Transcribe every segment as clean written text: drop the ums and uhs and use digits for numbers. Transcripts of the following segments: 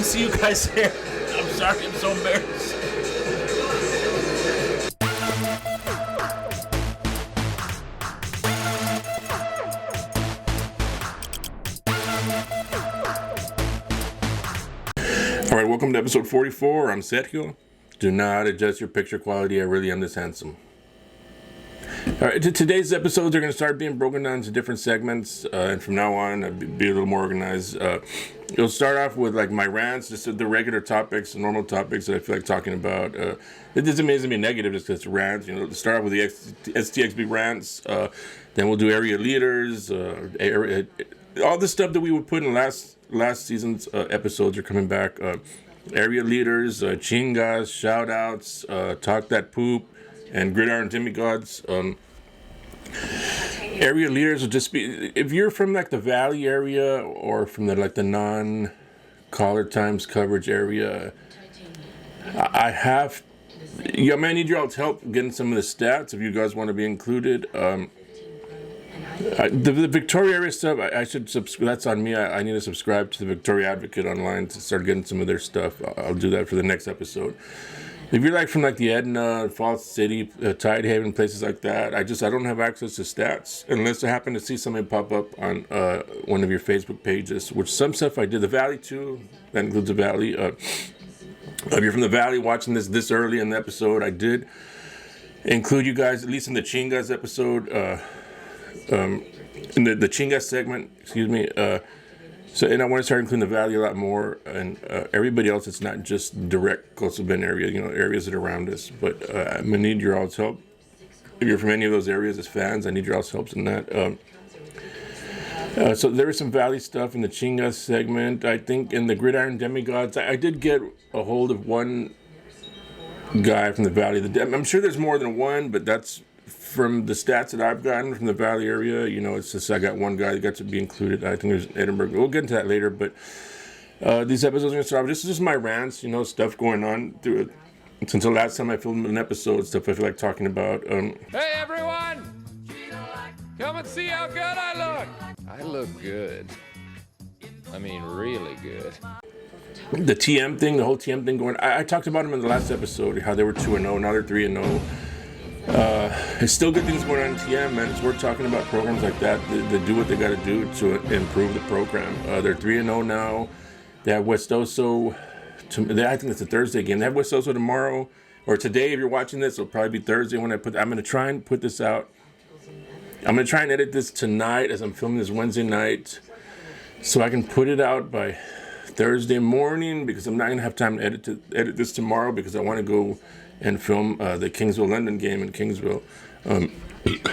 see you guys there. I'm sorry, I'm so embarrassed. All right, welcome to episode 44. I'm Sergio. Do not adjust your picture quality. I really am this handsome. All right, today's episodes are going to start being broken down into different segments, and from now on, I'll be a little more organized. It'll start off with like my rants, just the regular topics, the normal topics that I feel like talking about. It doesn't mean to be negative just because it's rants. You know, to start off with the STXB rants, then we'll do area leaders, all the stuff that we would put in last season's episodes are coming back. Area leaders, CHINGAS, shout outs, talk that poop, and Gridiron Demigods. Area leaders will just be, if you're from like the Valley area or from the like the non-Caller Times coverage area, I may need your all's help getting some of the stats if you guys want to be included. The Victoria area stuff, I should subscribe. That's on me. I need to subscribe to the Victoria Advocate online to start getting some of their stuff. I'll do that for the next episode. If you're like from like the Edna, Falls City, Tidehaven, places like that, I don't have access to stats unless I happen to see something pop up on one of your Facebook pages. Which some stuff I did. The Valley too. That includes the Valley. If you're from the Valley watching this early in the episode, I did include you guys at least in the CHINGAS episode. In the CHINGAS segment, excuse me. And I want to start including the Valley a lot more, and everybody else. It's not just direct coastal Bend area, areas that are around us. But I'm gonna need your all's help. If you're from any of those areas as fans, I need your all's help in that. So there was some Valley stuff in the CHINGAS segment. I think in the Gridiron Demigods, I did get a hold of one guy from the Valley. I'm sure there's more than one, but that's from the stats that I've gotten from the Valley area. It's just I got one guy that got to be included. I think there's Edinburgh. We'll get into that later, but these episodes are going to start off. This is just my rants, stuff going on through it. Since the last time I filmed an episode, stuff I feel like talking about. Hey everyone! Come and see how good I look! I look good. I mean, really good. The TM thing, the whole TM thing going. I talked about them in the last episode, how they were 2-0, now they're 3-0. It's still good things going on in TM, man. It's worth talking about programs like that. They do what they got to do to improve the program. They're 3-0 now. They have West Oso. I think it's a Thursday game. They have West Oso tomorrow or today. If you're watching this, it'll probably be Thursday when I'm going to try and put this out. I'm going to try and edit this tonight as I'm filming this Wednesday night, so I can put it out by Thursday morning, because I'm not going to have time to edit this tomorrow, because I want to go and film the Kingsville-London game in Kingsville.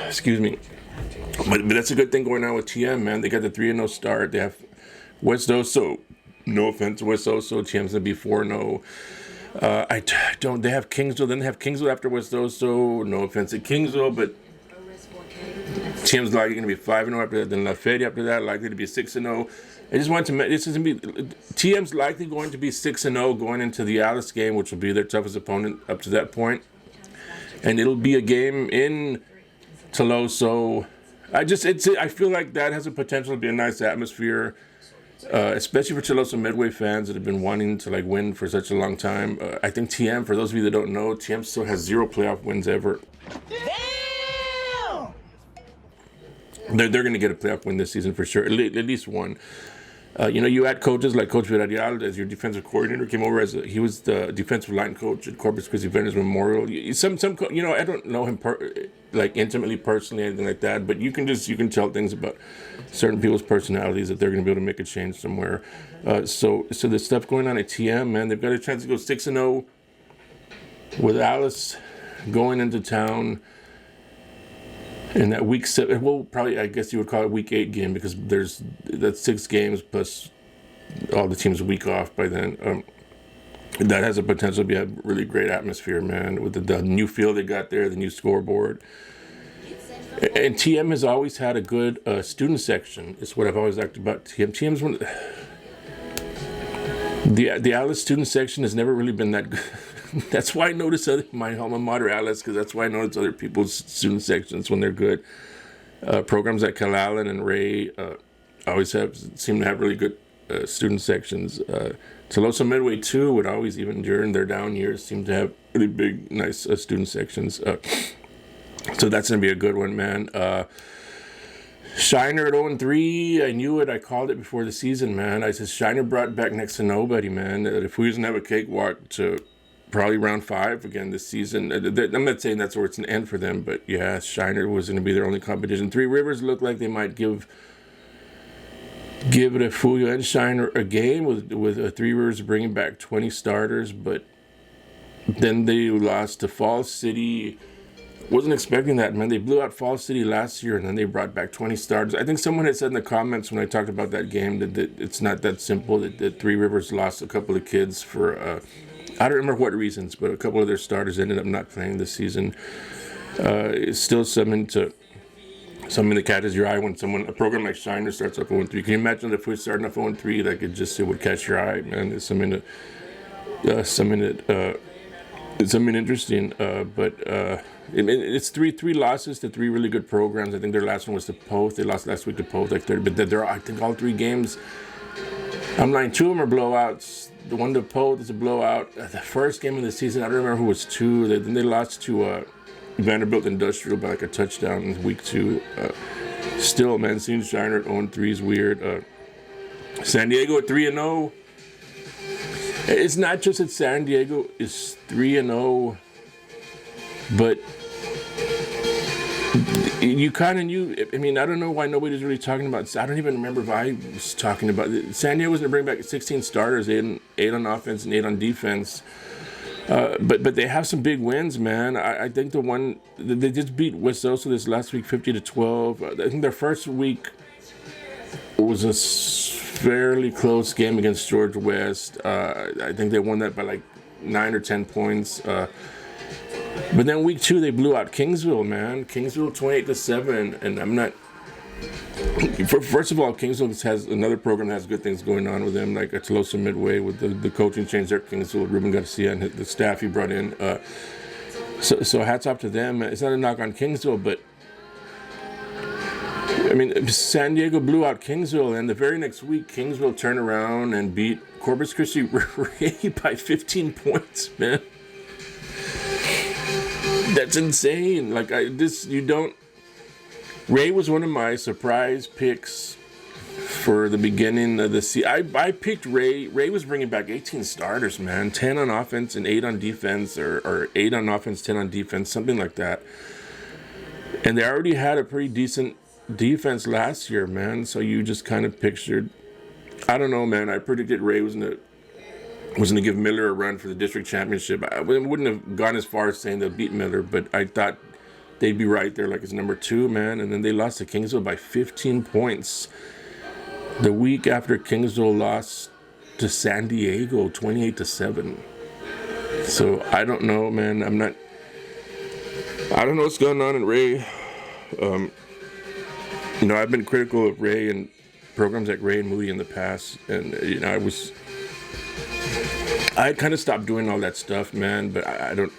Excuse me. But that's a good thing going on with TM, man. They got the 3-0 start. They have West Oso. No offense to West Oso. TM's going to be 4-0. They have Kingsville. Then they have Kingsville after West Oso. No offense to Kingsville, but TM's likely going to be 5-0 after that. Then La Feria after that, likely to be 6-0. I just wanted to mention, this is going to be, TM's likely going to be 6-0 going into the Alice game, which will be their toughest opponent up to that point. And it'll be a game in Tuloso. I feel like that has a potential to be a nice atmosphere, especially for Tuloso-Midway fans that have been wanting to win for such a long time. I think TM, for those of you that don't know, TM still has 0 playoff wins ever. Damn! They're going to get a playoff win this season for sure, at least one. You had coaches like Coach Villarreal as your defensive coordinator, came over he was the defensive line coach at Corpus Christi Veterans Memorial. I don't know him intimately, personally, anything like that, but you can tell things about certain people's personalities that they're going to be able to make a change somewhere. So there's stuff going on at TM, man. They've got a chance to go 6-0 with Alice going into town. In that week 7, well, probably I guess you would call it week 8 game, because that's 6 games plus all the teams a week off by then. That has a potential to be a really great atmosphere, man, with the new field they got there, the new scoreboard. And TM has always had a good student section. It's what I've always liked about TM. TM's one. The Alice student section has never really been that good. That's why I notice my alma mater, Alice, because that's why I notice other people's student sections when they're good. Programs like Calallen and Ray always seem to have really good student sections. Tuloso-Midway too would always, even during their down years, seem to have really big, nice student sections. So that's going to be a good one, man. Shiner at 0-3, I knew it. I called it before the season, man. I said Shiner brought back next to nobody, man. If we doesn't have a cakewalk to probably round 5 again this season, I'm not saying that's where it's an end for them, but yeah, Shiner was going to be their only competition. Three Rivers looked like they might give Refugio and Shiner a game with Three Rivers bringing back 20 starters, but then they lost to Falls City. Wasn't expecting that, man. They blew out Falls City last year, and then they brought back 20 starters. I think someone had said in the comments when I talked about that game that it's not that simple, that Three Rivers lost a couple of kids for, I don't remember what reasons, but a couple of their starters ended up not playing this season. It's still something that catches your eye when a program like Shiner starts up 0-3. Can you imagine if we're starting off 0-3, like it would catch your eye, man? It's something interesting, but it's three losses to three really good programs. I think their last one was to Poth. They lost last week to Poth, like 30. But I think all 3 games, I'm lying, 2 of them are blowouts. The one to Poth is a blowout. The first game of the season, I don't remember who was 2. Then they lost to Vanderbilt Industrial by like a touchdown in week 2. Still, man, seeing Shiner at 0-3 is weird. San Diego at 3-0. It's not just that San Diego is 3-0, but you kind of knew. I mean, I don't know why nobody's really talking about. I don't even remember if I was talking about it. San Diego was going to bring back 16 starters, 8 on offense and 8 on defense. But they have some big wins, man. I think the one they just beat West Oso this last week, 50-12. I think their first week was a fairly close game against George West. I think they won that by like 9 or 10 points. But then week 2 they blew out Kingsville, man. Kingsville 28-7, and I'm not. First of all, Kingsville has another program that has good things going on with them, like a Tuloso-Midway with the coaching change there at Kingsville, Ruben Garcia and the staff he brought in. So hats off to them. It's not a knock on Kingsville, but I mean, San Diego blew out Kingsville, and the very next week, Kingsville turned around and beat Corpus Christi Ray by 15 points, man. That's insane. Like, Ray was one of my surprise picks for the beginning of the season. I picked Ray. Ray was bringing back 18 starters, man. 10 on offense and 8 on defense, or 8 on offense, 10 on defense, something like that. And they already had a pretty decent defense last year, man. So you just kind of pictured, I don't know, man. I predicted Ray was gonna give Miller a run for the district championship. I wouldn't have gone as far as saying they'll beat Miller, but I thought they'd be right there, like it's number 2, man. And then they lost to Kingsville by 15 points the week after Kingsville lost to San Diego 28-7. So I don't know, man. I don't know what's going on in Ray. I've been critical of Ray and programs like Ray and Moody in the past, and I kind of stopped doing all that stuff, man. But I'm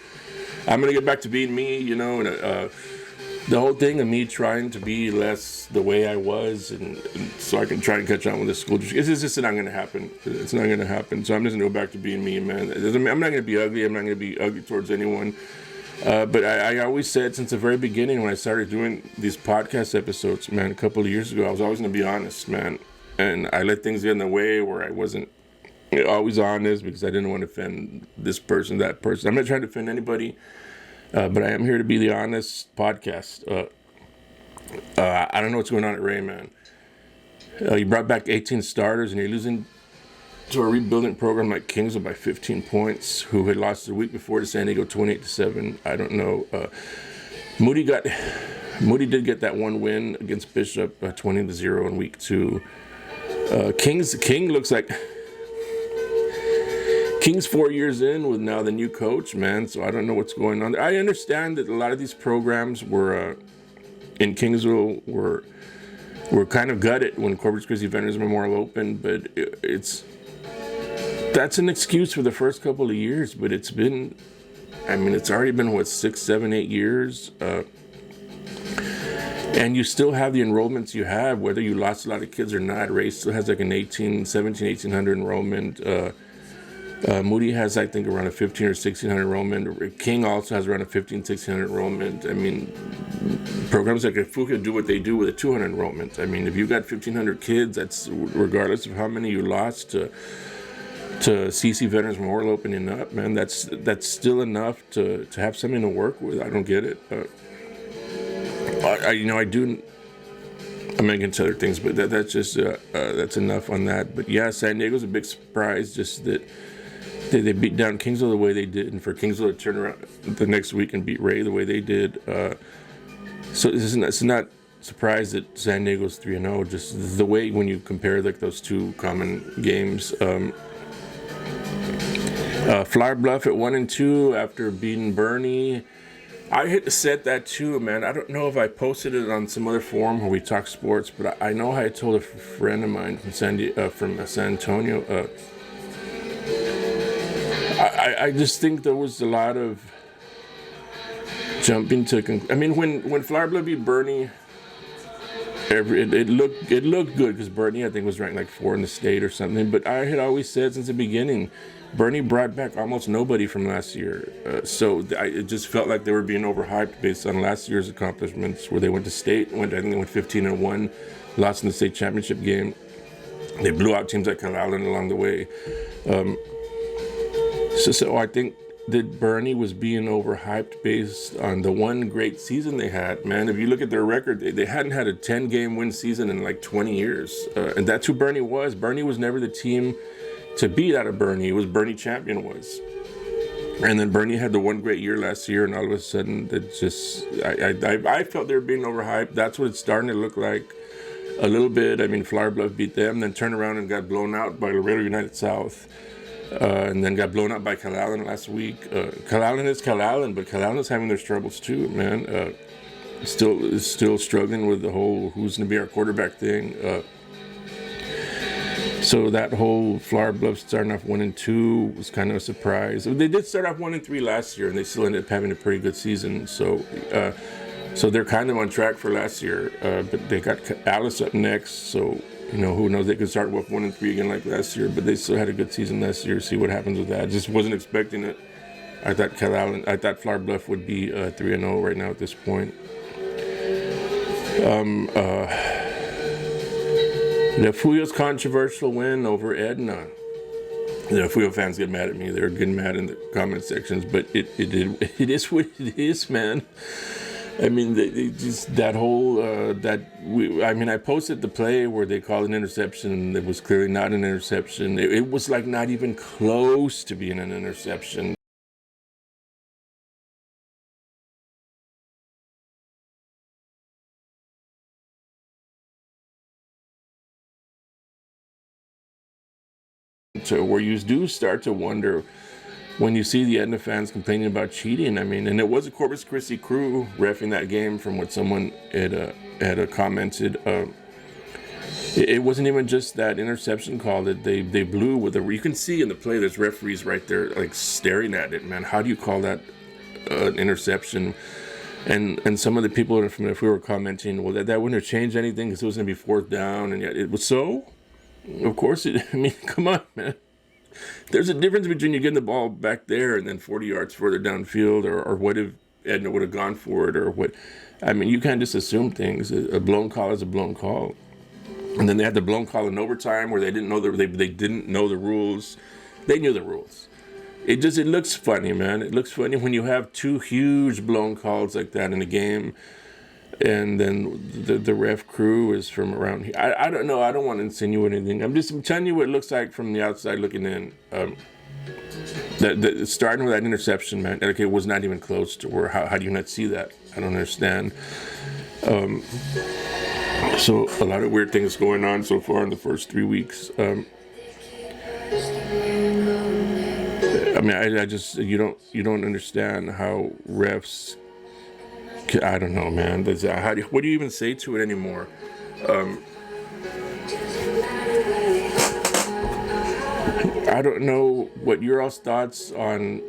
gonna get back to being me, and the whole thing of me trying to be less the way I was, and so I can try and catch on with the school district. It's just not gonna happen. It's not gonna happen. So I'm just gonna go back to being me, man. I'm not gonna be ugly. I'm not gonna be ugly towards anyone. But I always said since the very beginning when I started doing these podcast episodes, man, a couple of years ago, I was always going to be honest, man. And I let things get in the way where I wasn't always honest because I didn't want to offend this person, that person. I'm not trying to offend anybody, but I am here to be the honest podcast. I don't know what's going on at Ray, man. You brought back 18 starters and you're losing to a rebuilding program like Kingsville by 15 points, who had lost the week before to San Diego 28-7. I don't know. Moody did get that one win against Bishop 20-0 in week 2. King looks like King's 4 years in with now the new coach, man. So I don't know what's going on. I understand that a lot of these programs were in Kingsville were kind of gutted when Corpus Christi Veterans Memorial opened, but that's an excuse for the first couple of years, but it's already been, 6, 7, 8 years. And you still have the enrollments you have, whether you lost a lot of kids or not. Ray still has like an 1,800 enrollment. Moody has, I think, around a 1,500 or 1,600 enrollment. King also has around a 1,500, 1,600 enrollment. I mean, programs like Refugio do what they do with a 200 enrollment. I mean, if you got 1,500 kids, that's regardless of how many you lost to CC Veterans Memorial opening up, man. That's still enough to have something to work with. I don't get it. I'm against other things, but that's just that's enough on that. But yeah, San Diego's a big surprise, just that they beat down Kingsville the way they did, and for Kingsville to turn around the next week and beat Ray the way they did. So it's not surprised that San Diego's 3-0. Just the way when you compare like those two common games. Flower Bluff at 1-2 after beating Bernie. I hit to set that too, man. I don't know if I posted it on some other forum where we talk sports, but I know I told a friend of mine from San Antonio. I just think there was a lot of jumping to. I mean, when Flower Bluff beat Bernie, it looked good because Bernie, I think, was ranked like 4 in the state or something. But I had always said since the beginning, Bernie brought back almost nobody from last year. It just felt like they were being overhyped based on last year's accomplishments, where they went to state, I think they went 15-1, lost in the state championship game. They blew out teams like Calallen along the way. So I think that Bernie was being overhyped based on the one great season they had. Man, if you look at their record, they hadn't had a 10-game win season in like 20 years. And that's who Bernie was. Bernie was never the team to beat out of Bernie. It was Bernie champion was. And then Bernie had the one great year last year, and all of a sudden it just I felt they were being overhyped. That's what it's starting to look like a little bit. I mean, Flower Bluff beat them, then turned around and got blown out by Laredo United South. And then got blown out by Calallen last week. Calallen is Calallen, but Calallen is having their struggles too, man. Still struggling with the whole who's going to be our quarterback thing. So that whole Flower Bluff starting off 1-2 was kind of a surprise. They did start off 1-3 last year, and they still ended up having a pretty good season. So they're kind of on track for last year. But they got Alice up next, so who knows? They could start with 1-3 again like last year. But they still had a good season last year. See what happens with that. Just wasn't expecting it. I thought Flower Bluff would be 3-0 right now at this point. Refugio's controversial win over Edna. The Refugio fans get mad at me. They're getting mad in the comment sections, but it is what it is, man. I mean, I posted the play where they called an interception that was clearly not an interception. It was like not even close to being an interception. Where you do start to wonder when you see the Edna fans complaining about cheating. I mean, and it was a Corpus Christi crew reffing that game, from what someone had commented. It wasn't even just that interception call that they blew with you can see in the play, there's referees right there like staring at it, man. How do you call that an interception? And some of the people from if we were commenting, well, that wouldn't have changed anything because it was going to be 4th down, and yet it was so. Of course, come on, man. There's a difference between you getting the ball back there and then 40 yards further downfield, or what if Edna would have gone for it, or what. I mean, you can't just assume things. A blown call is a blown call. And then they had the blown call in overtime where they didn't know they didn't know the rules. They knew the rules. It looks funny, man. It looks funny when you have 2 huge blown calls like that in a game. And then the ref crew is from around here. I don't know. I don't want to insinuate anything. I'm just telling you what it looks like from the outside looking in. Starting with that interception, man. Okay, it was not even close to where. How do you not see that? I don't understand. So a lot of weird things going on so far in the first 3 weeks. I mean, I just you don't understand how refs. I don't know, man. What do you even say to it anymore? I don't know what your all's thoughts on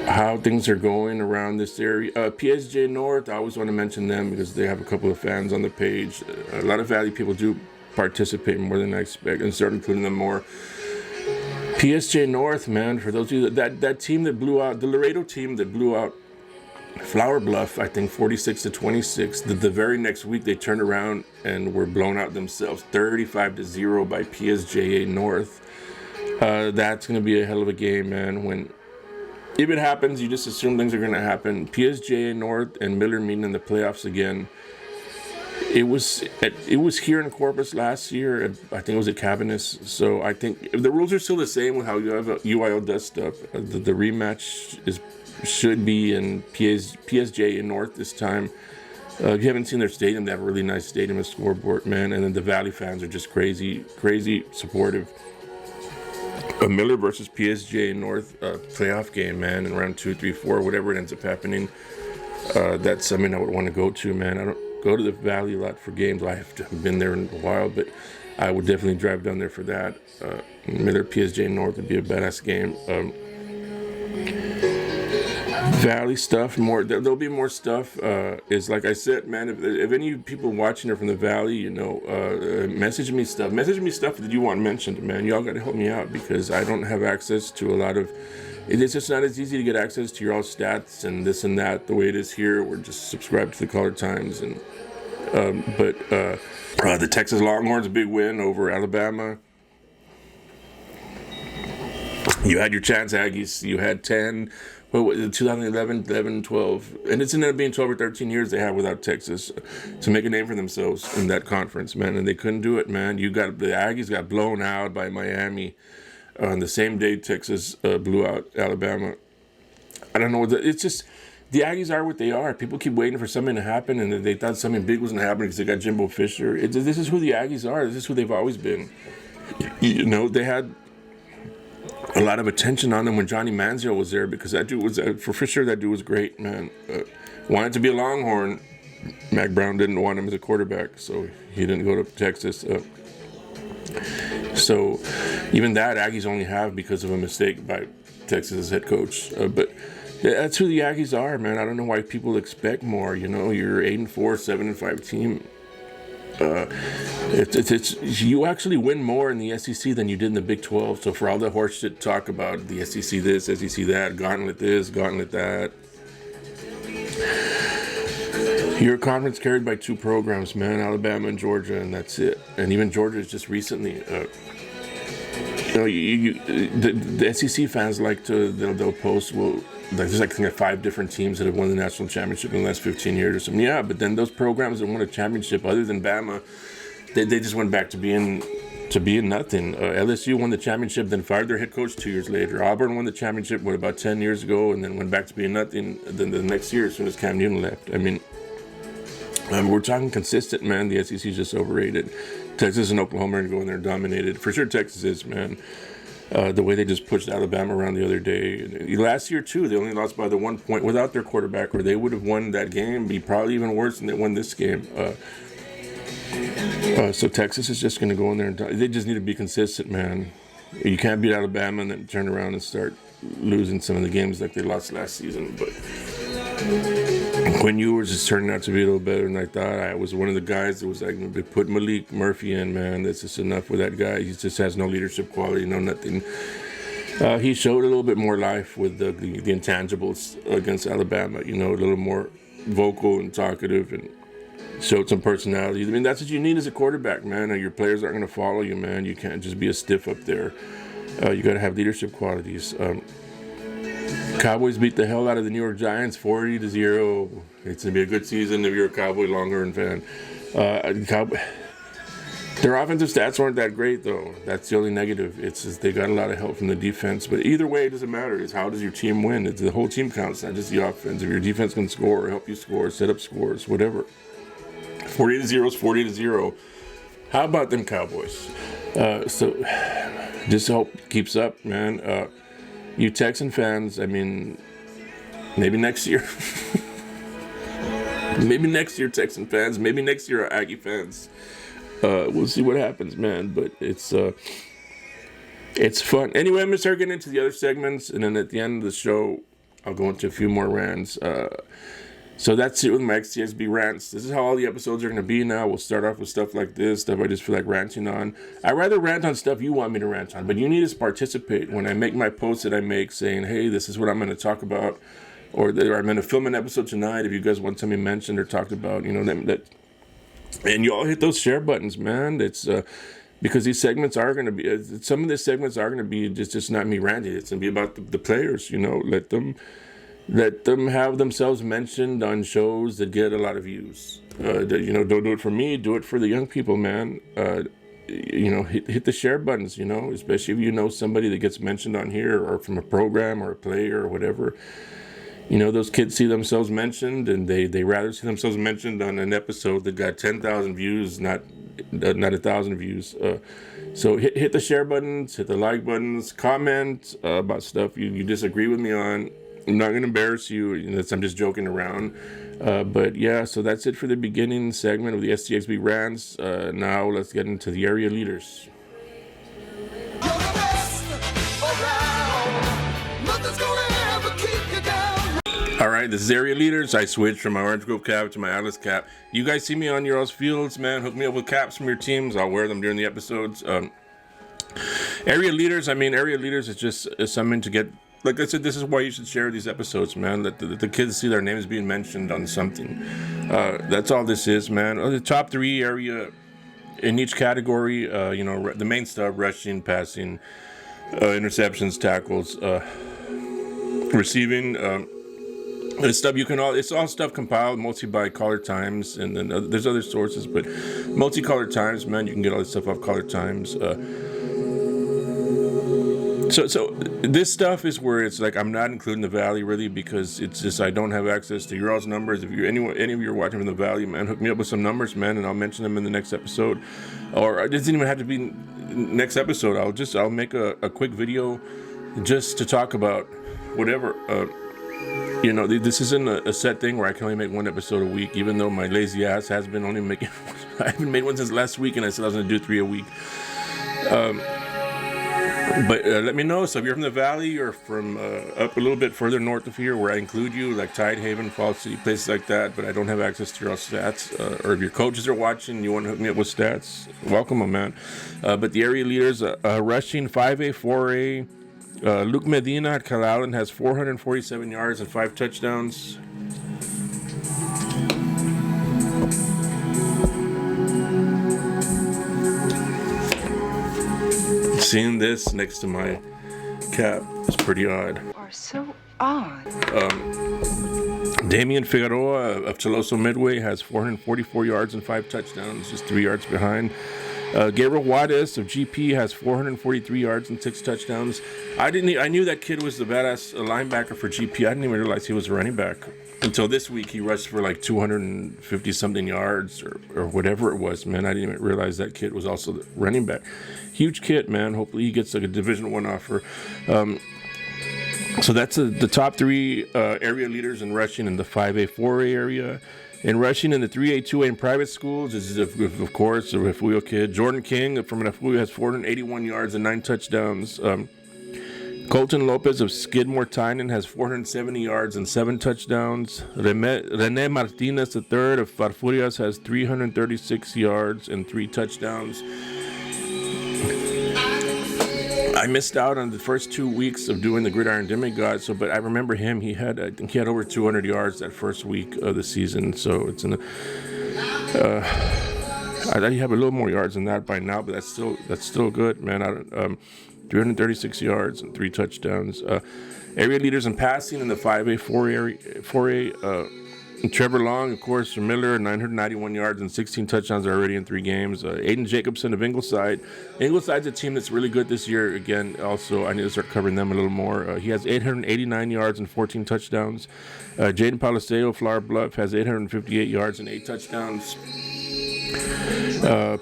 how things are going around this area. PSJ North, I always want to mention them because they have a couple of fans on the page. A lot of Valley people do participate more than I expect and start including them more. PSJ North, man, for those of you that team that blew out, the Laredo team that blew out Flower Bluff, I think 46-26. The very next week they turned around and were blown out themselves, 35-0 by PSJA North. That's going to be a hell of a game, man. If it happens, you just assume things are going to happen. PSJA North and Miller meeting in the playoffs again. It was here in Corpus last year. I think it was at Cavanis. So I think if the rules are still the same with how UIL does stuff, the rematch should be in PSJ in North this time. If you haven't seen their stadium, they have a really nice stadium and scoreboard, man. And then the Valley fans are just crazy supportive. A Miller versus PSJ North playoff game, man, in round 2, 3, 4, whatever it ends up happening. That's something I would want to go to, man. I don't go to the Valley a lot for games. I haven't been there in a while, but I would definitely drive down there for that. Miller PSJ North would be a badass game. Valley stuff, there'll be more stuff. Is like I said, man, if any people watching are from the Valley, message me stuff that you want mentioned, man. Y'all gotta help me out because I don't have access to a lot of, it's just not as easy to get access to your all stats and this and that the way it is here. We're just subscribed to the Caller Times and the Texas Longhorns, big win over Alabama. You had your chance, Aggies. You had 10. 2011, 11, 12, and it's ended up being 12 or 13 years they had without Texas to make a name for themselves in that conference, man, and they couldn't do it, man. The Aggies got blown out by Miami on the same day Texas blew out Alabama. I don't know. It's just the Aggies are what they are. People keep waiting for something to happen, and they thought something big was going to happen because they got Jimbo Fisher. This is who the Aggies are. This is who they've always been. They had a lot of attention on them when Johnny Manziel was there because that dude was, for sure, that dude was great, man. Wanted to be a Longhorn. Mac Brown didn't want him as a quarterback, so he didn't go to Texas. So even that Aggies only have because of a mistake by Texas' head coach. But that's who the Aggies are, man. I don't know why people expect more. You're 8-4, 7-5 team. You actually win more in the SEC than you did in the Big 12. So for all the horse shit talk about the SEC this, SEC that, gauntlet this, gauntlet that, your conference carried by 2 programs, man, Alabama and Georgia, and that's it. And even Georgia is just recently. The SEC fans they'll post, there's like 5 different teams that have won the national championship in the last 15 years or something. Yeah, but then those programs that won a championship, other than Bama, they just went back to being nothing. LSU won the championship, then fired their head coach 2 years later. Auburn won the championship, about 10 years ago, and then went back to being nothing. Then the next year, as soon as Cam Newton left. I mean, we're talking consistent, man. The SEC is just overrated. Texas and Oklahoma are going to go in there dominated. For sure, Texas is, man. The way they just pushed Alabama around the other day. Last year, too, they only lost by the 1 point without their quarterback, or they would have won that game, be probably even worse than they won this game. So Texas is just going to go in there and they just need to be consistent, man. You can't beat Alabama and then turn around and start losing some of the games like they lost last season. But Quinn Ewers is turning out to be a little better than I thought. I was one of the guys that was like, they put Malik Murphy in, man. That's just enough with that guy. He just has no leadership quality, no nothing. He showed a little bit more life with the intangibles against Alabama, a little more vocal and talkative and showed some personality. I mean, that's what you need as a quarterback, man. Your players aren't going to follow you, man. You can't just be a stiff up there. You got to have leadership qualities. Cowboys beat the hell out of the New York Giants 40-0. It's going to be a good season if you're a Cowboy Longhorn fan. Their offensive stats aren't that great, though. That's the only negative. It's just they got a lot of help from the defense. But either way, it doesn't matter. It's how does your team win? It's the whole team counts, not just the offense. If your defense can score or help you score, set up scores, whatever. 40-0 is 40-0. How about them Cowboys? So just hope it keeps up, man. You Texan fans, I mean, maybe next year. Maybe next year, Texan fans. Maybe next year, Aggie fans. We'll see what happens, man. But it's fun. Anyway, I'm going to start getting into the other segments. And then at the end of the show, I'll go into a few more rants. So that's it with my XTXB rants. This is how all the episodes are going to be now. We'll start off with stuff like this, stuff I just feel like ranting on. I'd rather rant on stuff you want me to rant on, but you need to participate. When I make my posts that I make saying, hey, this is what I'm going to talk about, or I'm going to film an episode tonight if you guys want something mentioned or talked about, you know, that and you all hit those share buttons, man. It's because these segments are going to be, some of these segments are going to be just not me ranting. It's going to be about the players, you know, let them have themselves mentioned on shows that get a lot of views. You know, don't do it for me, do it for the young people, man. You know, hit the share buttons, you know, especially if you know somebody that gets mentioned on here or from a program or a player or whatever. You know, those kids see themselves mentioned, and they rather see themselves mentioned on an episode that got 10,000 views, not 1,000 views. So hit the share buttons, hit the like buttons, comment about stuff you disagree with me on. I'm not going to embarrass you. I'm just joking around. But yeah, so that's it for the beginning segment of the STXB rants. Now let's get into the area leaders. All right, this is area leaders. I switched from my Orange Grove cap to my Atlas cap. You guys see me on your all's fields, man. Hook me up with caps from your teams. I'll wear them during the episodes. Area leaders is just something to get. Like I said, this is why you should share these episodes, man. Let the kids see their names being mentioned on something. That's all this is, man. The top 3 area in each category, you know, the main stuff: rushing, passing, interceptions, tackles, receiving. It's stuff it's all stuff compiled mostly by Caller Times, and then there's other sources, but mostly Caller Times, man. You can get all this stuff off Caller Times. So this stuff is where it's like I'm not including the Valley really, because it's just I don't have access to your all's numbers. If you're any of you are watching from the Valley, man, hook me up with some numbers, man, and I'll mention them in the next episode. Or it doesn't even have to be next episode. I'll make a quick video just to talk about whatever. You know, this isn't a set thing where I can only make one episode a week, even though my lazy ass has been only making. I haven't made one since last week, and I said I was going to do 3 a week. But let me know. So if you're from the Valley or from up a little bit further north of here, where I include you, like Tidehaven, Falls City, places like that, but I don't have access to your stats, or if your coaches are watching, you want to hook me up with stats, welcome them, man. But the area leaders, rushing 5A, 4A. Luke Medina at Calallen has 447 yards and 5 touchdowns. Seeing this next to my cap is pretty odd. Are so odd. Damian Figueroa of Tuloso-Midway has 444 yards and 5 touchdowns, just 3 yards behind. Gabriel Juarez of GP has 443 yards and 6 touchdowns. I knew that kid was the badass linebacker for GP. I didn't even realize he was a running back until this week. He rushed for like 250 something yards or whatever it was, man. I didn't even realize that kid was also the running back. Huge kid, man. Hopefully he gets like a Division I offer. So that's the top 3 area leaders in rushing in the 5A, 4A area. In rushing in the 3A, 2A, and private schools, this is, of course, a Refugio kid. Jordan King from Refugio has 481 yards and 9 touchdowns. Colton Lopez of Skidmore Tynan has 470 yards and 7 touchdowns. Rene Martinez III of Farfurias has 336 yards and 3 touchdowns. I missed out on the first 2 weeks of doing the Gridiron Demigods, but I remember him. I think he had over 200 yards that first week of the season. So it's I thought he had a little more yards than that by now, but that's still good, man. 336 yards and 3 touchdowns. Area leaders in passing in the 5A, 4A. Trevor Long, of course, from Miller, 991 yards and 16 touchdowns already in 3 games. Aiden Jacobson of Ingleside. Ingleside's a team that's really good this year. Again, also, I need to start covering them a little more. He has 889 yards and 14 touchdowns. Jaden Paliseo, Flower Bluff, has 858 yards and 8 touchdowns.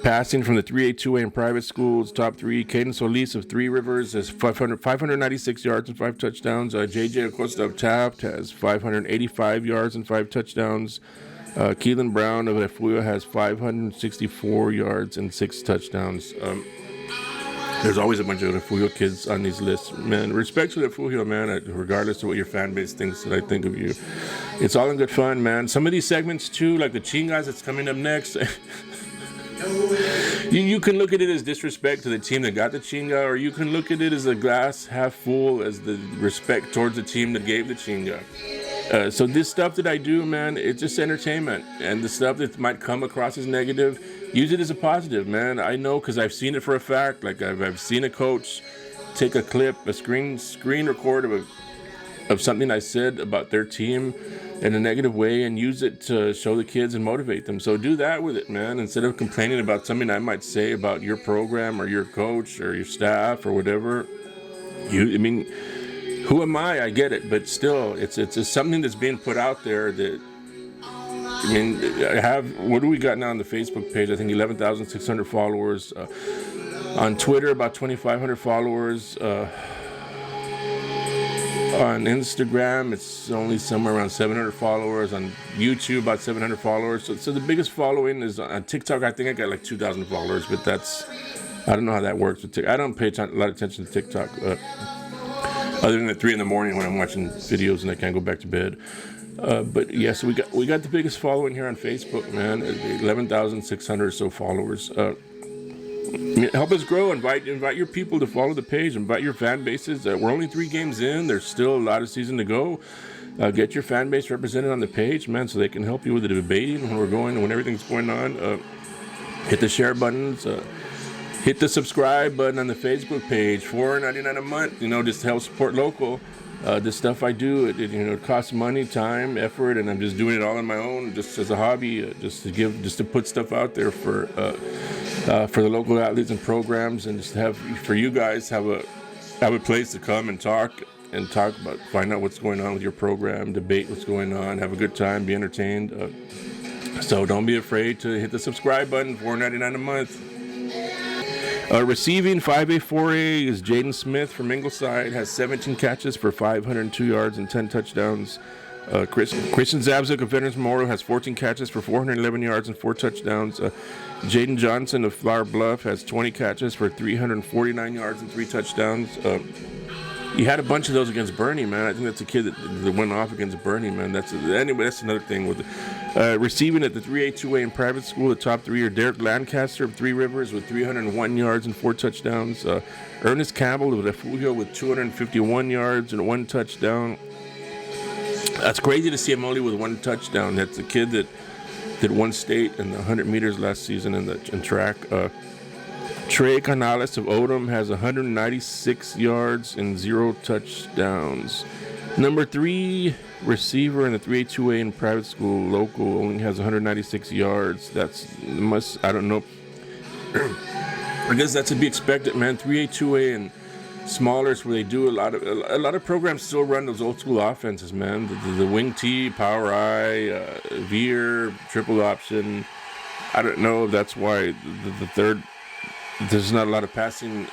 Passing from the 3A, 2A, and private schools, top 3. Caden Solis of 3 Rivers has 596 yards and 5 touchdowns. JJ Acosta of Taft has 585 yards and 5 touchdowns. Keelan Brown of Refugio has 564 yards and 6 touchdowns. There's always a bunch of Refugio kids on these lists, man. Respect to Refugio, man, regardless of what your fan base thinks that I think of you. It's all in good fun, man. Some of these segments, too, like the CHINGAS that's coming up next, you can look at it as disrespect to the team that got the chinga, or you can look at it as a glass half full, as the respect towards the team that gave the chinga. So this stuff that I do, man, it's just entertainment. And the stuff that might come across as negative, use it as a positive, man. I know, because I've seen it for a fact. Like, I've seen a coach take a clip, a screen record of something I said about their team in a negative way and use it to show the kids and motivate them. So do that with it, man. Instead of complaining about something I might say about your program or your coach or your staff or whatever. Who am I? I get it, but still, it's something that's being put out there that, I have, what do we got now on the Facebook page? I think 11,600 followers. On Twitter, about 2,500 followers. On Instagram, it's only somewhere around 700 followers. On YouTube, about 700 followers. So the biggest following is on TikTok. I think I got like 2,000 followers, but I don't know how that works with TikTok. I don't pay a lot of attention to TikTok, other than at 3 a.m. when I'm watching videos and I can't go back to bed. But yeah, so we got the biggest following here on Facebook, man. 11,600 or so followers. Help us grow. Invite your people to follow the page. Invite your fan bases. We're only 3 games in. There's still a lot of season to go. Get your fan base represented on the page, man, so they can help you with the debating when everything's going on. Hit the share buttons. Hit the subscribe button on the Facebook page. $4.99 a month. Just to help support local. This stuff I do, it costs money, time, effort, and I'm just doing it all on my own, just as a hobby, just to put stuff out there for the local athletes and programs, and just for you guys have a place to come and talk about, find out what's going on with your program, debate what's going on, have a good time, be entertained. So don't be afraid to hit the subscribe button. $4.99 a month. Receiving 5A, 4A is Jaden Smith from Ingleside, has 17 catches for 502 yards and 10 touchdowns. Christian Zabzuk of Veterans Memorial has 14 catches for 411 yards and 4 touchdowns. Jaden Johnson of Flower Bluff has 20 catches for 349 yards and 3 touchdowns. You had a bunch of those against Bernie, man. I think that's a kid that went off against Bernie, man. That's another thing with receiving at the 3A, 2A in private school. The top 3 are Derek Lancaster of Three Rivers with 301 yards and 4 touchdowns. Ernest Campbell of Refugio with 251 yards and 1 touchdown. That's crazy to see him only with 1 touchdown. That's a kid that won state in the 100 meters last season in track. Trey Canales of Odom has 196 yards and 0 touchdowns. Number 3 receiver in the 3A, 2A in private school local only has 196 yards. I don't know. I guess that's to be expected, man. 3A, 2A and smaller, where they do a lot of programs still run those old school offenses, man. The wing T, power I, veer, triple option. I don't know if that's why the third. There's not a lot of passing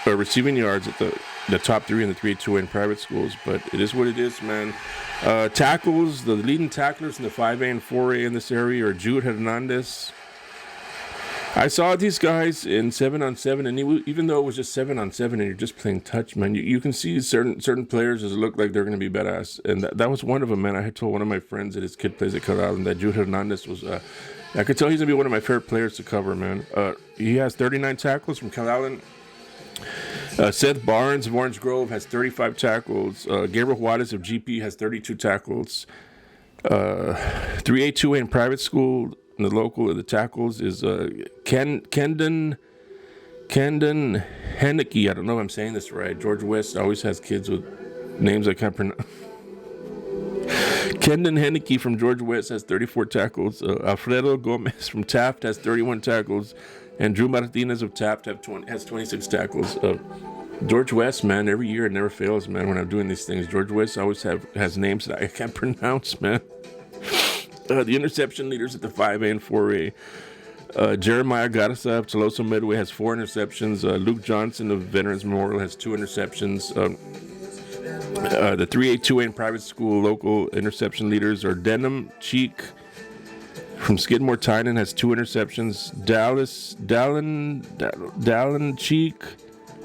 or receiving yards at the top 3 in the 3A, 2A in private schools, but it is what it is, man. Tackles, the leading tacklers in the 5A and 4A in this area are Jude Hernandez. I saw these guys in 7-on-7, and even though it was just 7-on-7 and you're just playing touch, man, you can see certain players that look like they're going to be badass, and that was one of them, man. I had told one of my friends that his kid plays at Gridiron that Jude Hernandez was. I could tell he's going to be one of my favorite players to cover, man. He has 39 tackles from Calallen. Seth Barnes of Orange Grove has 35 tackles. Gabriel Juarez of GP has 32 tackles. 3A, 2A in private school, in the local, the tackles is Kendon Henneke. I don't know if I'm saying this right. George West always has kids with names I can't pronounce. Kendon Henneke from George West has 34 tackles. Alfredo Gomez from Taft has 31 tackles. And Drew Martinez of Taft has 26 tackles. George West, man, every year it never fails, man, when I'm doing these things. George West always has names that I can't pronounce, man. The interception leaders at the 5A and 4A. Jeremiah Garza of Tuloso-Midway has 4 interceptions. Luke Johnson of Veterans Memorial has 2 interceptions. The 3A, 2A in private school local interception leaders are Denham Cheek from Skidmore Tynan has 2 interceptions. Dallin Cheek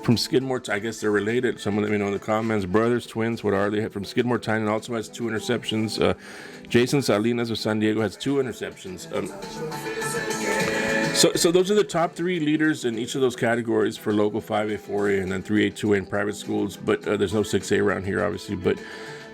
from Skidmore. I guess they're related. Someone let me know in the comments. Brothers, twins, what are they? From Skidmore, Tynan also has 2 interceptions. Jason Salinas of San Diego has 2 interceptions. So those are the top 3 leaders in each of those categories for local 5A, 4A, and then 3A, 2A in private schools. But there's no 6A around here, obviously. But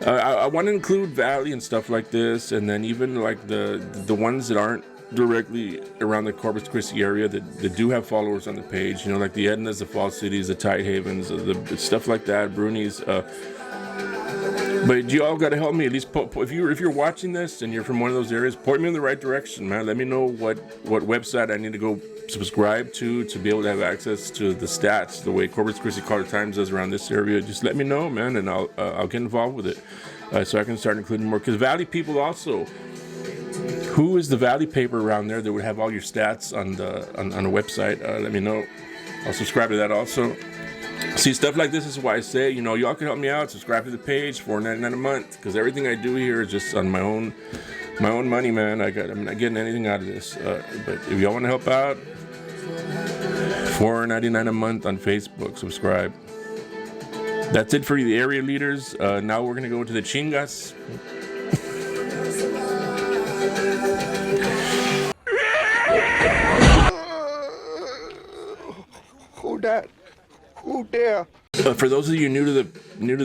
I want to include Valley and stuff like this, and then even like the ones that aren't directly around the Corpus Christi area that do have followers on the page. You know, like the Ednas, the Fall Cities, the Tidehavens, the stuff like that, Brunies. But you all got to help me. At least if you're watching this and you're from one of those areas, point me in the right direction, man. Let me know what website I need to go subscribe to be able to have access to the stats the way Corpus Christi Caller Times does around this area. Just let me know, man, and I'll get involved with it so I can start including more. Because Valley people also. Who is the Valley paper around there that would have all your stats on a website? Let me know. I'll subscribe to that also. See, stuff like this is why I say, you know, y'all can help me out. Subscribe to the page, $4.99 a month, because everything I do here is just on my own money, man. I'm not getting anything out of this. But if y'all want to help out, $4.99 a month on Facebook. Subscribe. That's it for the area leaders. Now we're gonna go to the Chingas. Who that? Who there? For those of you new to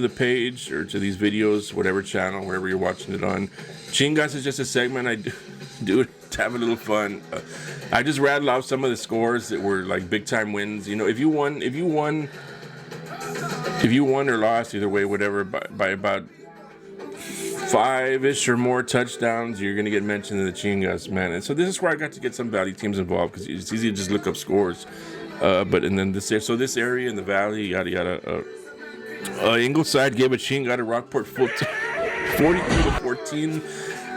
the page or to these videos, whatever channel, wherever you're watching it on, Chingas is just a segment I do to have a little fun. I just rattle off some of the scores that were like big time wins. You know, if you won or lost, either way, whatever, by about 5-ish or more touchdowns, you're gonna get mentioned in the Chingas, man. And so this is where I got to get some Valley teams involved because it's easy to just look up scores. But and then this area in the Valley, yada yada. Ingleside gave a Chinga to Rockport Fulton, 43-14.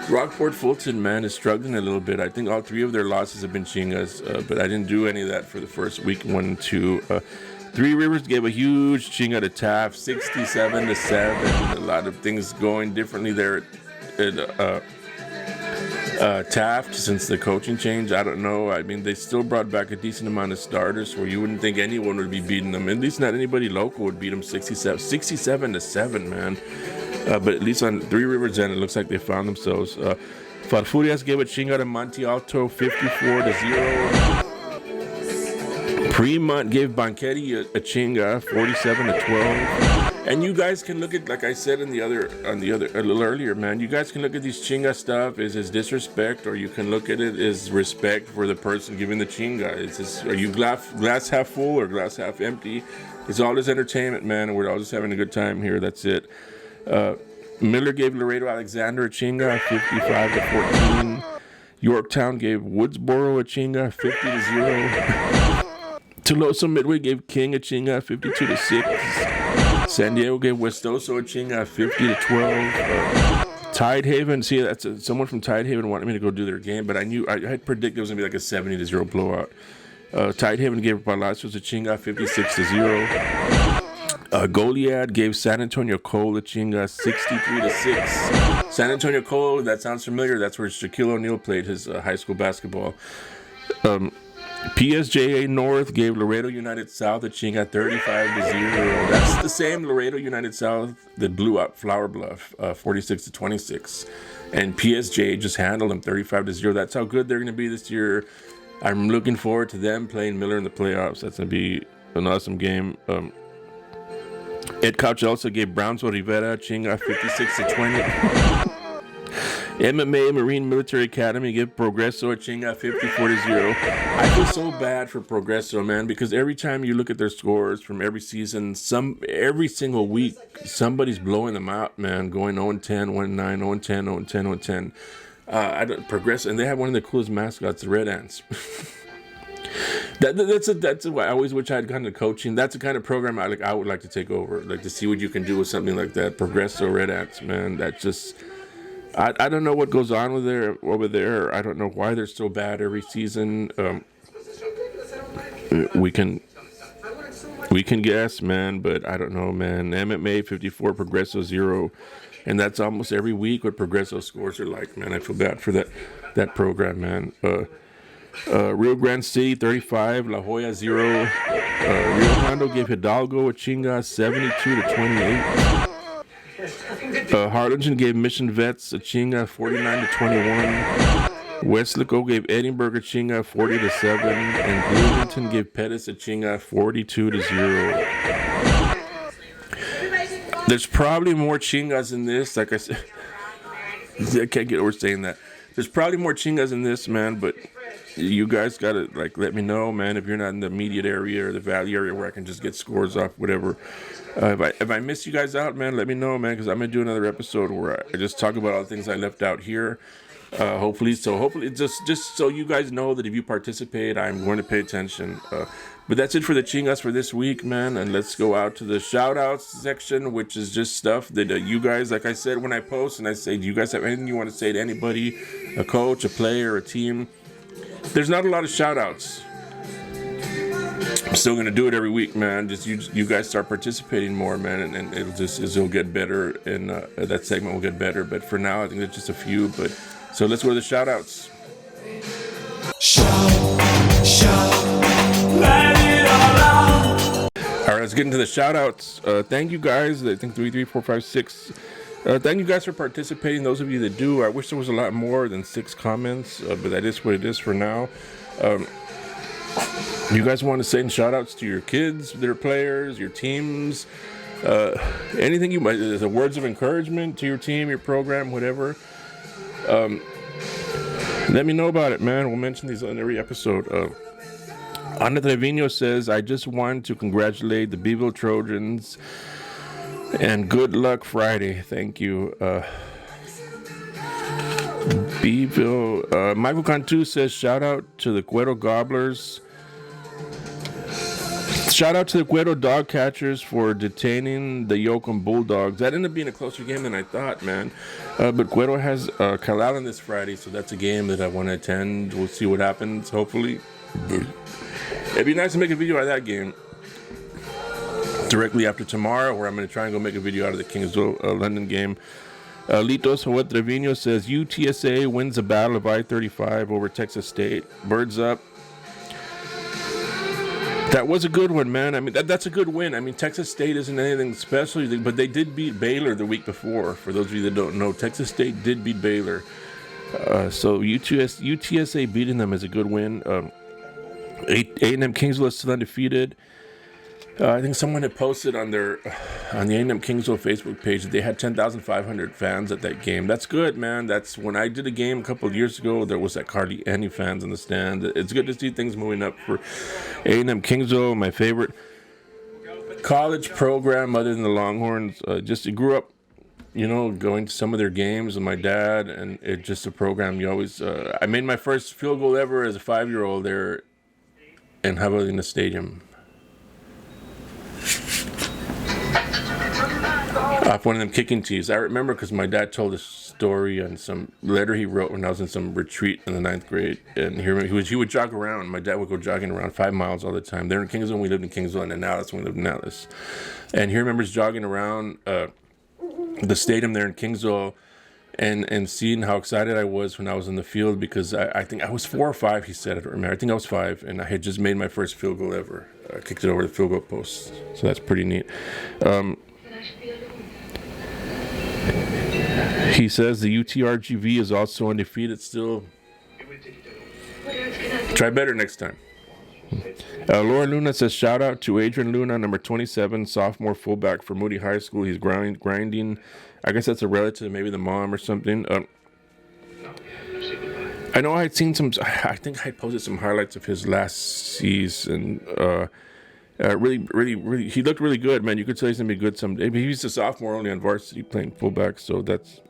Rockport Fulton, man, is struggling a little bit. I think all 3 of their losses have been Chingas, but I didn't do any of that for the first week 1 and 2. 3 Rivers gave a huge Chinga to Taft, 67-7. A lot of things going differently there at Taft since the coaching change. I don't know. I mean, they still brought back a decent amount of starters where you wouldn't think anyone would be beating them. At least not anybody local would beat them 67-7, man. But at least on 3 Rivers end, it looks like they found themselves. Falfurias gave a Chinga to Monte Alto, 54-0. Fremont gave Banquetti a Chinga, 47-12. And you guys can look at, like I said on the other a little earlier, man. You guys can look at these Chinga stuff as disrespect, or you can look at it as respect for the person giving the Chinga. It's just, are you glass half full or glass half empty? It's all this entertainment, man, and we're all just having a good time here. That's it. Miller gave Laredo Alexander a Chinga, 55-14. Yorktown gave Woodsboro a Chinga, 50-0. Tuloso-Midway gave King a Chinga, 52-6. San Diego gave Westoso a Chinga, 50-12. Tidehaven, see, that's someone from Tidehaven wanted me to go do their game, but I had predicted it was gonna be like a 70-0 blowout. Tidehaven gave Palacios a Chinga, 56-0. Goliad gave San Antonio Cole a Chinga, 63-6. San Antonio Cole, that sounds familiar. That's where Shaquille O'Neal played his high school basketball. PSJA North gave Laredo United South a Chinga, 35-0. That's the same Laredo United South that blew up Flower Bluff, 46-26. And PSJ just handled them, 35-0. That's how good they're going to be this year. I'm looking forward to them playing Miller in the playoffs. That's going to be an awesome game. Ed Couch also gave Brownsville Rivera a Chinga, 56-20. MMA Marine Military Academy gave Progreso a Chinga, 54-0. I feel so bad for Progreso, man, because every time you look at their scores from every season, every single week, somebody's blowing them out, man, going 0-10, 1-9, 0-10, 0-10, 0-10. Progreso, and they have one of the coolest mascots, the Red Ants. That's why I always wish I had kind of coaching. That's the kind of program I would like to take over, like to see what you can do with something like that. Progreso Red Ants, man, that's just. I don't know what goes on over there. I don't know why they're so bad every season. We can guess, man, but I don't know, man. MMA 54, Progreso 0, and that's almost every week what Progreso scores are like, man. I feel bad for that program, man. Rio Grande City 35, La Jolla 0. Rio Hondo gave Hidalgo a Chingas 72 to 28. Harlingen gave Mission Vets a Chinga 49 to 21. Westlaco gave Edinburgh a Chinga 40 to 7, and Bloomington gave Pettis a Chinga 42 to 0. There's probably more Chingas in this, like I said. I can't get over saying that. There's probably more Chingas in this, man, but you guys gotta let me know, man, if you're not in the immediate area or the valley area where I can just get scores off, whatever. If I miss you guys out, man, let me know, man, because I'm gonna do another episode where I just talk about all the things I left out here. Hopefully just so you guys know that if you participate, I'm going to pay attention. But that's it for the Chingas for this week, man. And let's go out to the shout outs section, which is just stuff that you guys, like I said when I post and I say, do you guys have anything you want to say to anybody, a coach, a player, a team? There's not a lot of shout outs. I'm still going to do it every week, man. Just you guys start participating more, man, and it'll get better, and that segment will get better. But for now, I think there's just a few. But so let's go to the shout outs. All right, let's get into the shout outs. Thank you guys. I think 3, 3, 4, 5, 6. Thank you guys for participating. Those of you that do, I wish there was a lot more than 6 comments, but that is what it is for now. You guys want to send shout outs to your kids, their players, your teams, anything you might, the words of encouragement to your team, your program, whatever. Let me know about it, man. We'll mention these on every episode. Ana Trevino says, I just want to congratulate the Beeville Trojans and good luck Friday. Thank you. Beeville. Michael Cantu says, shout out to the Cuero Gobblers. Shout out to the Cuero Dog Catchers for detaining the Yocum Bulldogs. That ended up being a closer game than I thought, man. But Cuero has Calallen this Friday, so that's a game that I want to attend. We'll see what happens, hopefully. It'd be nice to make a video out of that game directly after tomorrow, where I'm going to try and go make a video out of the Kingsville London game. Litos Joel Trevino says, UTSA wins the battle of I-35 over Texas State. Birds up. That was a good one, man. I mean, that's a good win. I mean, Texas State isn't anything special, but they did beat Baylor the week before. For those of you that don't know, Texas State did beat Baylor. So UTSA beating them is a good win. A&M Kingsville is still undefeated. I think someone had posted on the A&M Kingsville Facebook page that they had 10,500 fans at that game. That's good, man. That's when I did a game a couple of years ago. There was hardly any fans in the stand. It's good to see things moving up for A&M Kingsville, my favorite college program other than the Longhorns. Just grew up, going to some of their games with my dad, and it's just a program you always. I made my first field goal ever as a 5-year-old there in Javelina Stadium. Off one of them kicking tees. I remember because my dad told a story on some letter he wrote when I was in some retreat in the 9th grade. And he would jog around. My dad would go jogging around 5 miles all the time. They're in Kingsville. We lived in Kingsville, and in Dallas when we lived in Dallas. And he remembers jogging around the stadium there in Kingsville and seeing how excited I was when I was in the field, because I think I was 4 or 5, he said. I don't remember. I think I was 5, and I had just made my first field goal ever. I kicked it over the field goal post. So that's pretty neat. He says the UTRGV is also undefeated still. Try better next time. Laura Luna says, shout out to Adrian Luna, number 27, sophomore fullback for Moody High School. He's grinding. I guess that's a relative, maybe the mom or something. I know I think I posted some highlights of his last season. Really, he looked really good, man. You could tell he's going to be good someday. He's a sophomore only on varsity playing fullback, so that's...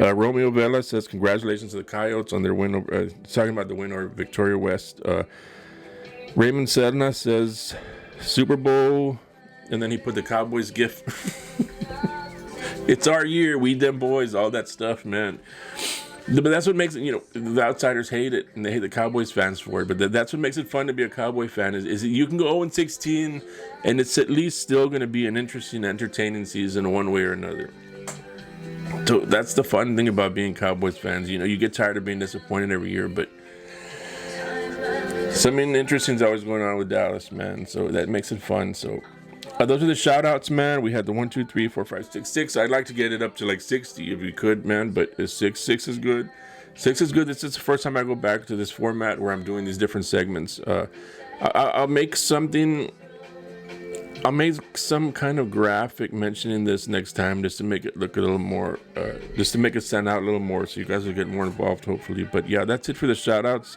Romeo Vela says, congratulations to the Coyotes on their win over... talking about the win over Victoria West. Raymond Sedna says, Super Bowl, and then he put the Cowboys gif. It's our year, we them boys, all that stuff, man. But that's what makes it, the outsiders hate it, and they hate the Cowboys fans for it. But that's what makes it fun to be a Cowboy fan, is that you can go 0-16, and it's at least still going to be an interesting, entertaining season one way or another. So that's the fun thing about being Cowboys fans. You get tired of being disappointed every year, but Something interesting is always going on with Dallas, man. So that makes it fun. So those are the shout outs, man. We had the 1, 2, 3, 4, 5, 6, 6. I'd like to get it up to like 60 if we could, man. But it's 6. 6 is good. 6 is good. This is the first time I go back to this format where I'm doing these different segments. I'll make something. I'll make some kind of graphic mentioning this next time, just to make it look a little more, just to make it stand out a little more, so you guys will get more involved, hopefully. But yeah, that's it for the shout outs.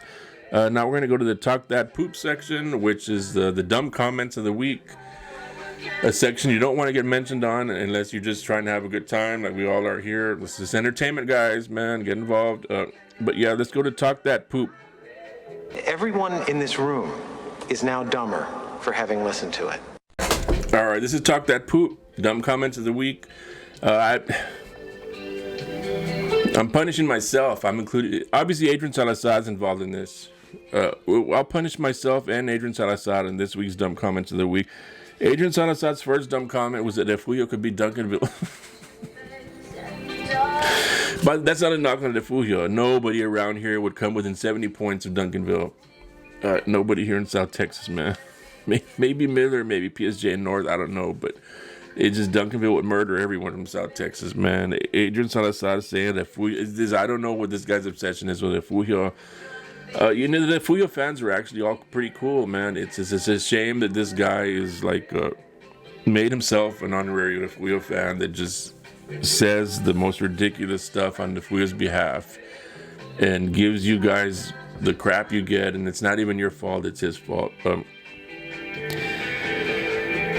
Now we're going to go to the Talk That Poop section, which is the dumb comments of the week. A section you don't want to get mentioned on unless you're just trying to have a good time, like we all are here. This is entertainment, guys, man. Get involved. But yeah, let's go to Talk That Poop. Everyone in this room is now dumber for having listened to it. All right, this is Talk That Poop, dumb comments of the week. I'm punishing myself. I'm included. Obviously, Adrian Salazar is involved in this. I'll punish myself and Adrian Salazar in this week's dumb comments of the week. Adrian Salazar's first dumb comment was that Refugio could be Duncanville. But that's not a knock on Refugio. Nobody around here would come within 70 points of Duncanville. Nobody here in South Texas, man. Maybe Miller, maybe PSG and North, I don't know, but it's just Duncanville would murder everyone from South Texas, man. Adrian Salazar saying that I don't know what this guy's obsession is with Refugio. The Refugio fans are actually all pretty cool, man. It's a shame that this guy is like made himself an honorary Refugio fan that just says the most ridiculous stuff on Refugio's behalf and gives you guys the crap you get, and it's not even your fault, it's his fault.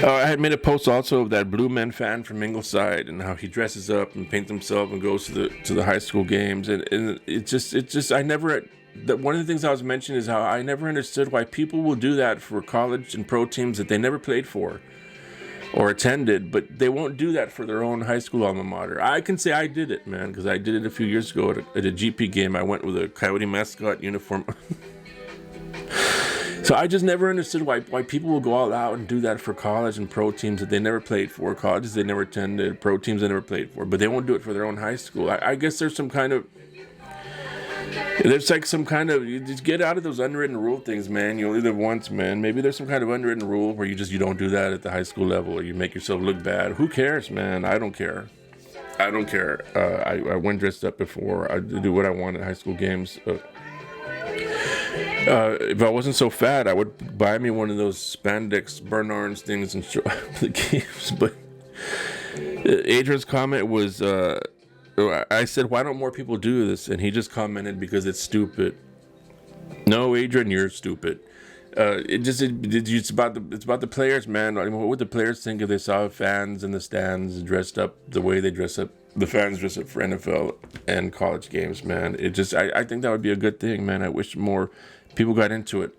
I had made a post also of that Blue Men fan from Ingleside and how he dresses up and paints himself and goes to the high school games, and it's just I never. One of the things I was mentioning is how I never understood why people will do that for college and pro teams that they never played for or attended, but they won't do that for their own high school alma mater. I can say I did it, man, because I did it a few years ago at a GP game. I went with a Coyote mascot uniform. So I just never understood why people will go all out and do that for college and pro teams that they never played for, colleges they never attended, pro teams they never played for, but they won't do it for their own high school. I guess there's some kind of, you just get out of those unwritten rule things, man. You only live once, man. Maybe there's some kind of unwritten rule where you don't do that at the high school level, or you make yourself look bad. Who cares, man? I don't care. I went dressed up before. I do what I want at high school games. If I wasn't so fat, I would buy me one of those spandex Bernards things and show up the games. But Adrian's comment was, I said, why don't more people do this? And he just commented, because it's stupid. No, Adrian, you're stupid. It's about the players, man. I mean, what would the players think if they saw fans in the stands dressed up the way they dress up? The fans dress up for NFL and college games, man. I think that would be a good thing, man. I wish more people got into it.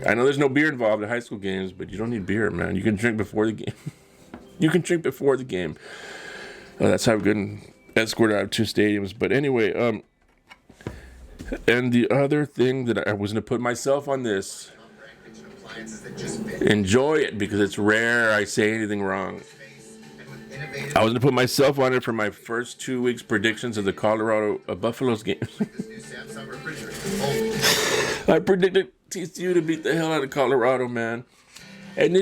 I know there's no beer involved at high school games, but you don't need beer, man. You can drink before the game. That's how good and escort out of 2 stadiums. But anyway, and the other thing that I was going to put myself on this, enjoy it because it's rare I say anything wrong. I was going to put myself on it for my first 2 weeks predictions of the Colorado Buffaloes game. I predicted TCU to beat the hell out of Colorado, man. And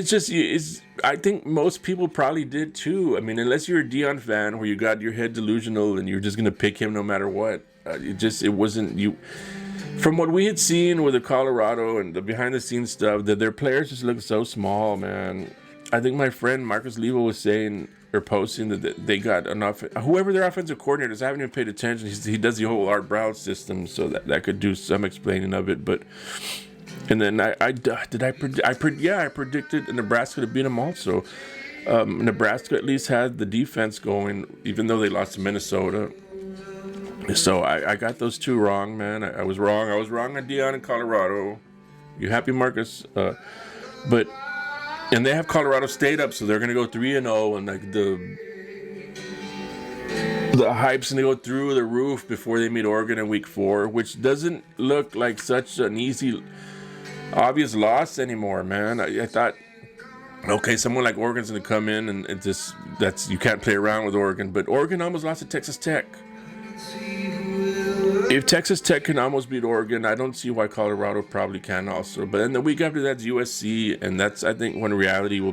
I think most people probably did too. I mean, unless you're a Deion fan where you got your head delusional and you're just going to pick him no matter what. It wasn't you. From what we had seen with the Colorado and the behind the scenes stuff, that their players just look so small, man. I think my friend Marcus Levo was saying or posting that they got enough. Whoever their offensive coordinator is, I haven't even paid attention. He does the whole Art Brown system, so that could do some explaining of it. But and then I predicted Nebraska to beat them also. Nebraska at least had the defense going, even though they lost to Minnesota. So I got those two wrong, man. I was wrong. I was wrong on Deion in Colorado. You happy, Marcus? And they have Colorado State up, so they're gonna go 3-0, and like the hype's gonna go through the roof before they meet Oregon in Week 4, which doesn't look like such an easy, obvious loss anymore, man. I thought, okay, someone like Oregon's gonna come in and you can't play around with Oregon, but Oregon almost lost to Texas Tech. if Texas Tech can almost beat Oregon, I don't see why Colorado probably can also. But then the week after that's USC, and that's, I think, when reality will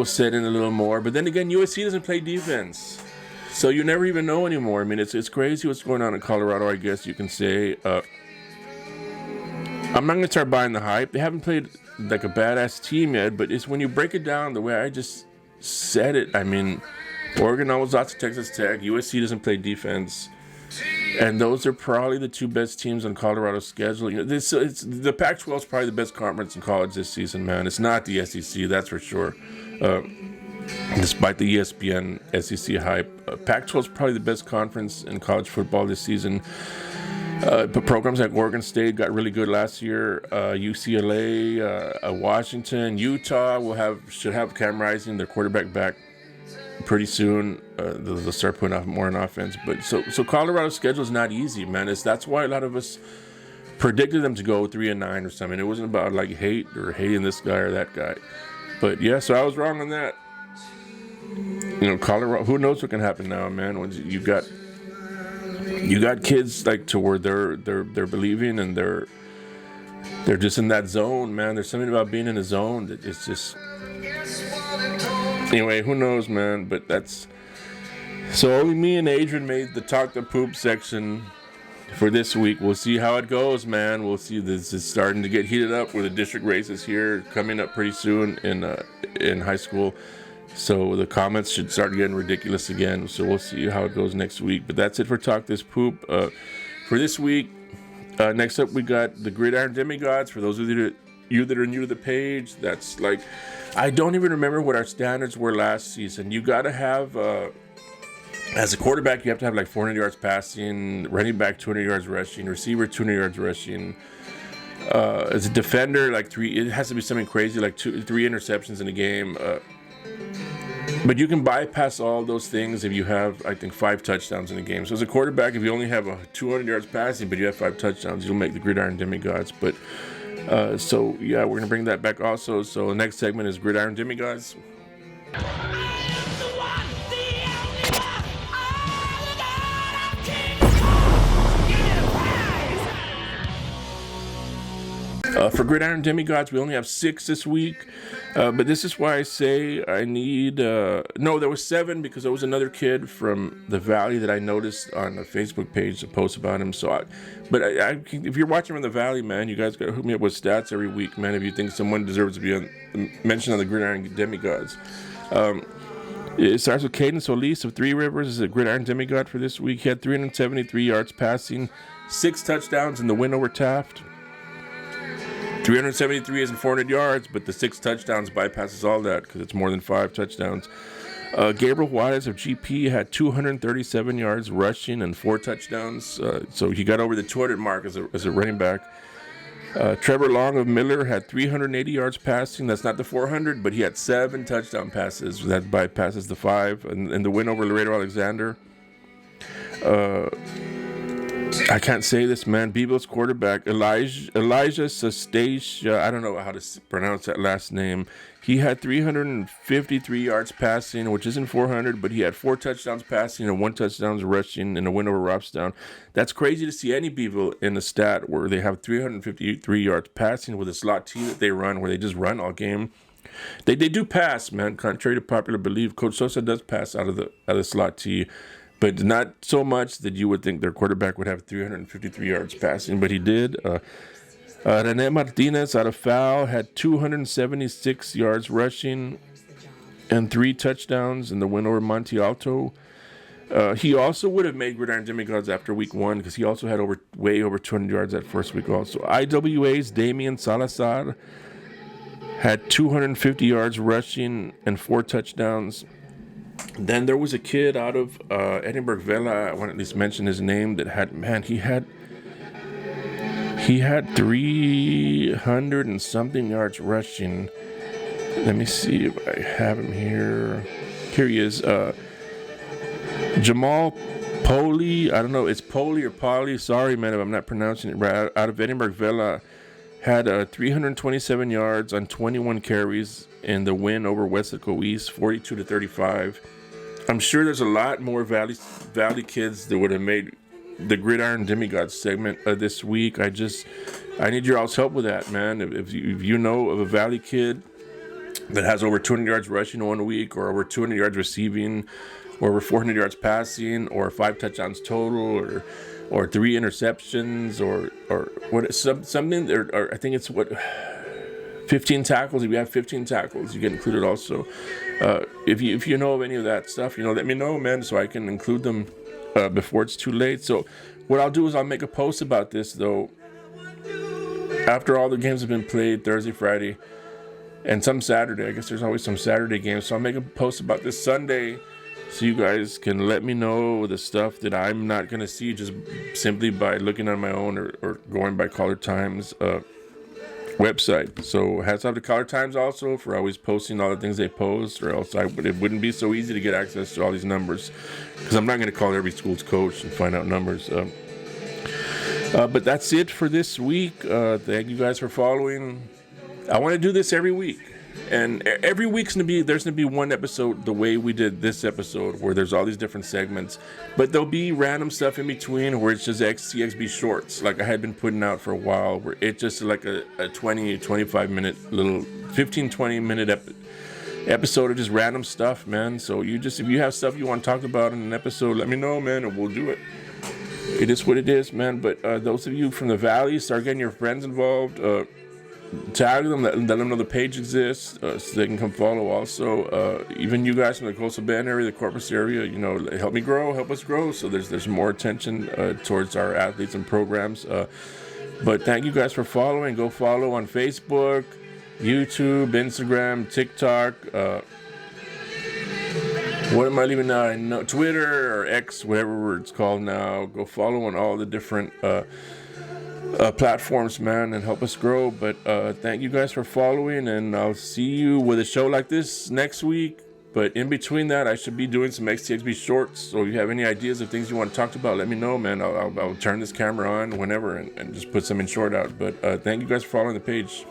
set in a little more. But then again, USC doesn't play defense, so you never even know anymore. I mean, it's crazy what's going on in Colorado, I guess you can say. I'm not going to start buying the hype. They haven't played like a badass team yet, but it's when you break it down the way I just said it. I mean, Oregon almost lost to Texas Tech. USC doesn't play defense. And those are probably the two best teams on Colorado's schedule. You know, the Pac-12 is probably the best conference in college this season, man. It's not the SEC, that's for sure. Despite the ESPN SEC hype, Pac-12 is probably the best conference in college football this season. But programs like Oregon State got really good last year. UCLA, Washington, Utah should have Cam Rising, their quarterback, back pretty soon. They'll start putting off more on offense. But so Colorado's schedule is not easy, man. That's why a lot of us predicted them to go 3-9 or something. It wasn't about like hate or hating this guy or that guy. But yeah, so I was wrong on that. You know, Colorado. Who knows what can happen now, man? When you got kids like to where they're believing and they're just in that zone, man. There's something about being in a zone that it's just. Anyway, who knows, man? But that's so. Only me and Adrian made the Talk the Poop section for this week. We'll see how it goes, man. We'll see. This is starting to get heated up with the district races here coming up pretty soon in high school. So the comments should start getting ridiculous again. So we'll see how it goes next week. But that's it for Talk This Poop for this week. Next up, we got the Gridiron Demigods. For those of you that are new to the page, that's like, I don't even remember what our standards were last season. You got to have, as a quarterback, you have to have like 400 yards passing, running back 200 yards rushing, receiver 200 yards rushing. As a defender, like it has to be something crazy, like 3 interceptions in a game. But you can bypass all those things if you have, I think, 5 touchdowns in a game. So as a quarterback, if you only have 200 yards passing, but you have 5 touchdowns, you'll make the Gridiron Demigods. But so yeah, we're gonna bring that back also. So the next segment is Gridiron Demigods. For Gridiron Demigods, we only have 6 this week. But this is why I say I need... no, there was 7 because there was another kid from the Valley that I noticed on a Facebook page to post about him. So, if you're watching from the Valley, man, you guys got to hook me up with stats every week, man, if you think someone deserves to be mentioned on the Gridiron Demigods. It starts with Caden Solis of 3 Rivers as a Gridiron Demigod for this week. He had 373 yards passing, 6 touchdowns in the win over Taft. 373 isn't 400 yards, but the 6 touchdowns bypasses all that because it's more than 5 touchdowns. Gabriel Juarez of GP had 237 yards rushing and 4 touchdowns. So he got over the 200 mark as a running back. Trevor Long of Miller had 380 yards passing. That's not the 400, but he had 7 touchdown passes. That bypasses the 5. And the win over Laredo Alexander. I can't say this, man. Beeble's quarterback, Elijah Sastasia, I don't know how to pronounce that last name. He had 353 yards passing, which isn't 400, but he had 4 touchdowns passing and 1 touchdown rushing in a win over Robstown. That's crazy to see any Beeble in a stat where they have 353 yards passing with a slot T that they run, where they just run all game. They do pass, man. Contrary to popular belief, Coach Sosa does pass out of the slot T. But not so much that you would think their quarterback would have 353 yards passing, but he did. Rene Martinez out of Foul had 276 yards rushing and 3 touchdowns in the win over Monte Alto. He also would have made Gridiron Demigods after week 1 because he also had way over 200 yards that first week also. IWA's Damian Salazar had 250 yards rushing and 4 touchdowns. Then there was a kid out of Edinburgh Vela, I want to at least mention his name, that had, man, he had 300 and something yards rushing. Let me see if I have him here. Here he is. Jamal Poli, I don't know, it's Poli or Polly, sorry man if I'm not pronouncing it right, out of Edinburgh Vela, had 327 yards on 21 carries in the win over Wesco East, 42-35. I'm sure there's a lot more Valley kids that would have made the Gridiron Demigods segment this week. I need your all's help with that, man. If you know of a Valley kid that has over 200 yards rushing 1 week, or over 200 yards receiving, or over 400 yards passing, or 5 touchdowns total, or 3 interceptions, or what something, or I think it's 15 tackles. If you have 15 tackles, you get included also. If you know of any of that stuff, let me know, man, so I can include them before it's too late. So what I'll do is I'll make a post about this, though, after all the games have been played Thursday, Friday, and some Saturday. I guess there's always some Saturday games. So I'll make a post about this Sunday, so you guys can let me know the stuff that I'm not going to see just simply by looking on my own or going by Caller Times website. So hats off to Caller Times also for always posting all the things they post, or else it wouldn't be so easy to get access to all these numbers, because I'm not going to call every school's coach and find out numbers. But that's it for this week. Thank you guys for following. I want to do this every week. And every week's there's gonna be one episode the way we did this episode, where there's all these different segments, but there'll be random stuff in between where it's just XCXB shorts, like I had been putting out for a while, where it's just like a 20-25 minute little 15-20 minute episode of just random stuff, man. So if you have stuff you want to talk about in an episode, let me know, man, and we'll do it. It is what it is, man. But those of you from the Valley, start getting your friends involved. Tag them, let them know the page exists, so they can come follow also. Even you guys from the Coastal Bend area, the Corpus area, help us grow, so there's more attention towards our athletes and programs. But thank you guys for following. Go follow on Facebook, YouTube, Instagram, TikTok. What am I leaving now? No, Twitter or X, whatever it's called now. Go follow on all the different platforms, man, and help us grow. But thank you guys for following, and I'll see you with a show like this next week. But in between that, I should be doing some XTXB shorts, so if you have any ideas of things you want to talk about, let me know, man. I'll turn this camera on whenever and just put some in short out. But thank you guys for following the page.